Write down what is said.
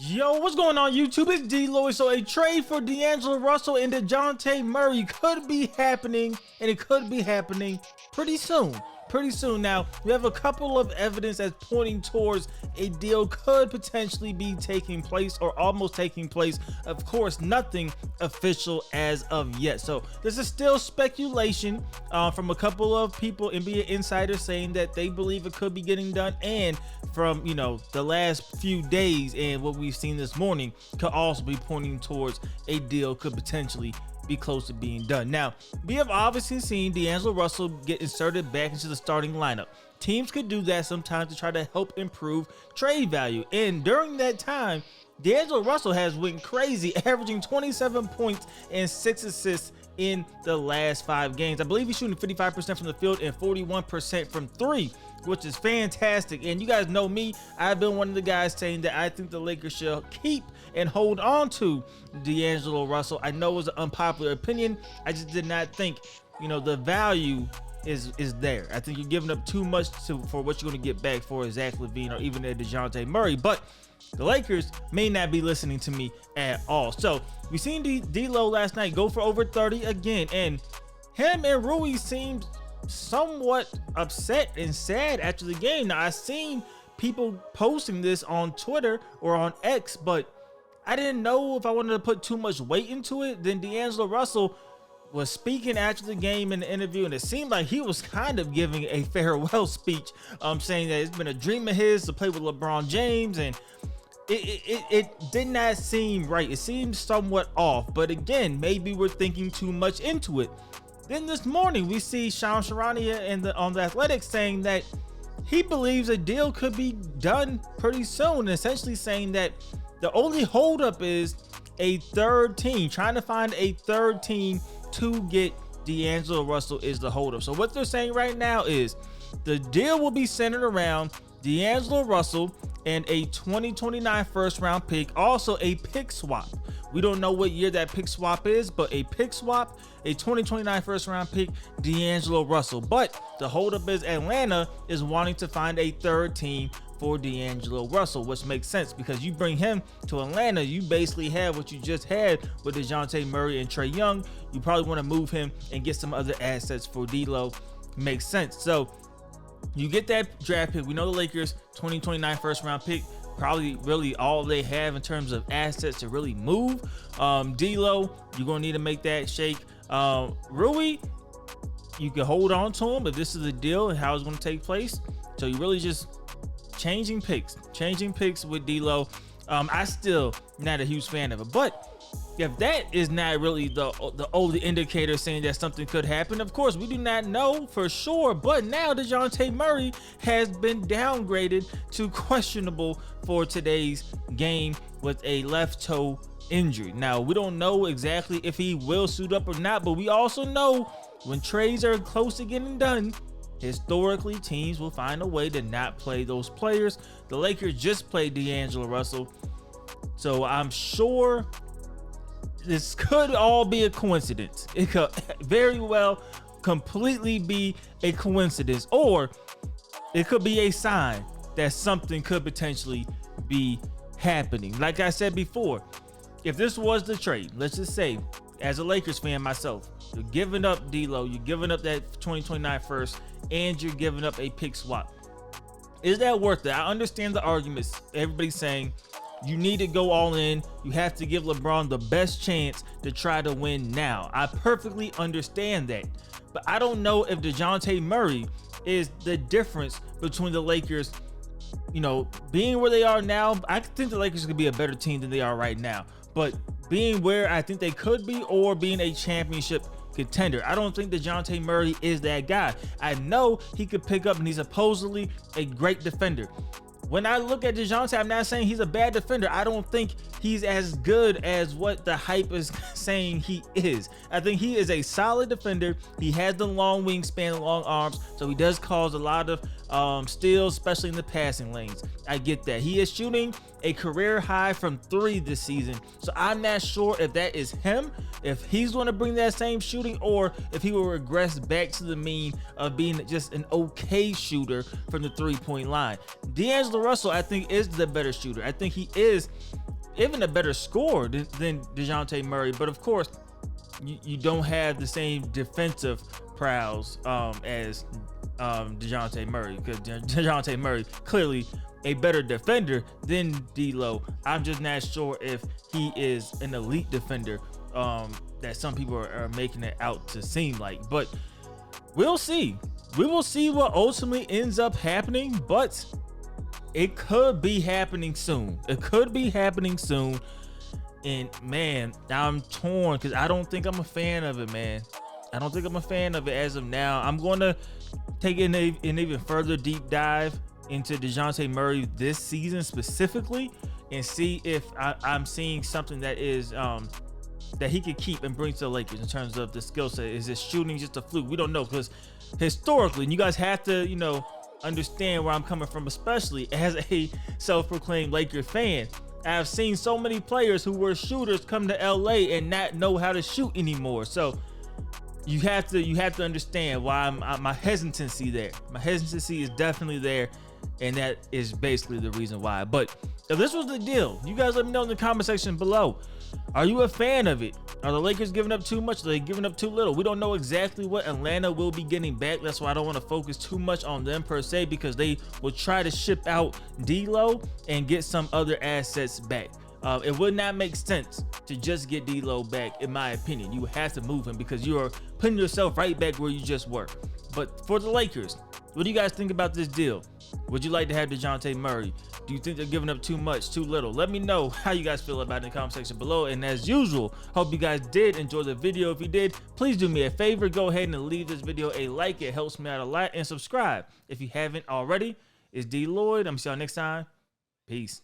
Yo, what's going on YouTube? It's DLloyd. So a trade for D'Angelo Russell and Dejounte Murray could be happening, and it could be happening pretty soon. Now, we have a couple of evidence that's pointing towards a deal could potentially be taking place or almost taking place. Of course, nothing official as of yet. So this is still speculation from a couple of people, NBA insiders, saying that they believe it could be getting done, and from the last few days and what we've seen this morning could also be pointing towards a deal could potentially be close to being done. Now, we have obviously seen D'Angelo Russell get inserted back into the starting lineup. Teams could do that sometimes to try to help improve trade value, and during that time, D'Angelo Russell has went crazy, averaging 27 points and 6 assists in the last 5 games. I believe he's shooting 55% from the field and 41% from 3, which is fantastic. And you guys know me, I've been one of the guys saying that I think the Lakers should keep and hold on to D'Angelo Russell. I know it was an unpopular opinion. I just did not think, the value is there. I think you're giving up too much for what you're going to get back for Zach LaVine or even a Dejounte Murray. But the Lakers may not be listening to me at all. So we seen D'Lo last night go for over 30 again, and him and Rui seemed somewhat upset and sad after the game. Now, I seen people posting this on Twitter or on X, but I didn't know if I wanted to put too much weight into it. Then D'Angelo Russell was speaking after the game in the interview, and it seemed like he was kind of giving a farewell speech, saying that it's been a dream of his to play with LeBron James, and it did not seem right. It seemed somewhat off, but again, maybe we're thinking too much into it. Then this morning, we see Sean Charania on the Athletic saying that he believes a deal could be done pretty soon, essentially saying that the only holdup is a third team. Trying to find a third team to get D'Angelo Russell is the holdup. So what they're saying right now is the deal will be centered around D'Angelo Russell and a 2029 first round pick, also a pick swap. We don't know what year that pick swap is, but a pick swap, a 2029 first round pick, D'Angelo Russell. But the holdup is Atlanta is wanting to find a third team for D'Angelo Russell, which makes sense because you bring him to Atlanta, you basically have what you just had with Dejounte Murray and Trae Young. You probably want to move him and get some other assets for D'Lo. Makes sense. So you get that draft pick. We know the Lakers 2029 first round pick, probably really all they have in terms of assets to really move. D'Lo, you're gonna need to make that shake. Rui, you can hold on to him if this is the deal and how it's gonna take place. So you really just changing picks with D'Lo. I still not a huge fan of it, but if that is not really the only indicator saying that something could happen, of course, we do not know for sure. But now Dejounte Murray has been downgraded to questionable for today's game with a left toe injury. Now, we don't know exactly if he will suit up or not, but we also know when trades are close to getting done, historically, teams will find a way to not play those players. The Lakers just played D'Angelo Russell, so I'm sure this could all be a coincidence. It could very well completely be a coincidence, or it could be a sign that something could potentially be happening. Like I said before, if this was the trade, let's just say, as a Lakers fan myself, you're giving up D'Lo, you're giving up that 2029 first, and you're giving up a pick swap. Is that worth it? I understand the arguments. Everybody's saying you need to go all in. You have to give LeBron the best chance to try to win now. I perfectly understand that. But I don't know if Dejounte Murray is the difference between the Lakers, being where they are now. I think the Lakers could be a better team than they are right now. But being where I think they could be, or being a championship contender, I don't think Dejounte Murray is that guy. I know he could pick up, and he's supposedly a great defender. When I look at Dejounte, I'm not saying he's a bad defender. I don't think he's as good as what the hype is saying he is. I think he is a solid defender. He has the long wingspan, long arms, so he does cause a lot of steals, especially in the passing lanes. I get that. He is shooting a career high from 3 this season, so I'm not sure if that is him, if he's going to bring that same shooting, or if he will regress back to the mean of being just an okay shooter from the 3-point line. D'Angelo Russell, I think, is the better shooter. I think he is even a better scorer than Dejounte Murray. But of course, you don't have the same defensive prowess as Dejounte Murray, because Dejounte Murray clearly a better defender than D'Lo. I'm just not sure if he is an elite defender that some people are making it out to seem like. But we'll see. We will see what ultimately ends up happening, but it could be happening soon. It could be happening soon. And man, I'm torn because I don't think I'm a fan of it, man. I don't think I'm a fan of it as of now. I'm going to take an even further deep dive into Dejounte Murray this season specifically and see if I'm seeing something that is that he could keep and bring to the Lakers in terms of the skill set. Is his shooting just a fluke? We don't know, because historically, and you guys have to, you know, understand where I'm coming from, especially as a self-proclaimed Laker fan. I've seen so many players who were shooters come to LA and not know how to shoot anymore. So you have to understand why my hesitancy there. My hesitancy is definitely there, and that is basically the reason why. But if this was the deal, you guys let me know in the comment section below. Are you a fan of it? Are the Lakers giving up too much? Are they giving up too little? We don't know exactly what Atlanta will be getting back. That's why I don't want to focus too much on them per se, because they will try to ship out D'Lo and get some other assets back. It would not make sense to just get D'Lo back, in my opinion. You have to move him because you are putting yourself right back where you just were. But for the Lakers, what do you guys think about this deal? Would you like to have Dejounte Murray? Do you think they're giving up too much, too little? Let me know how you guys feel about it in the comment section below. And as usual, hope you guys did enjoy the video. If you did, please do me a favor. Go ahead and leave this video a like. It helps me out a lot. And subscribe if you haven't already. It's DLloyd. I'm see y'all next time. Peace.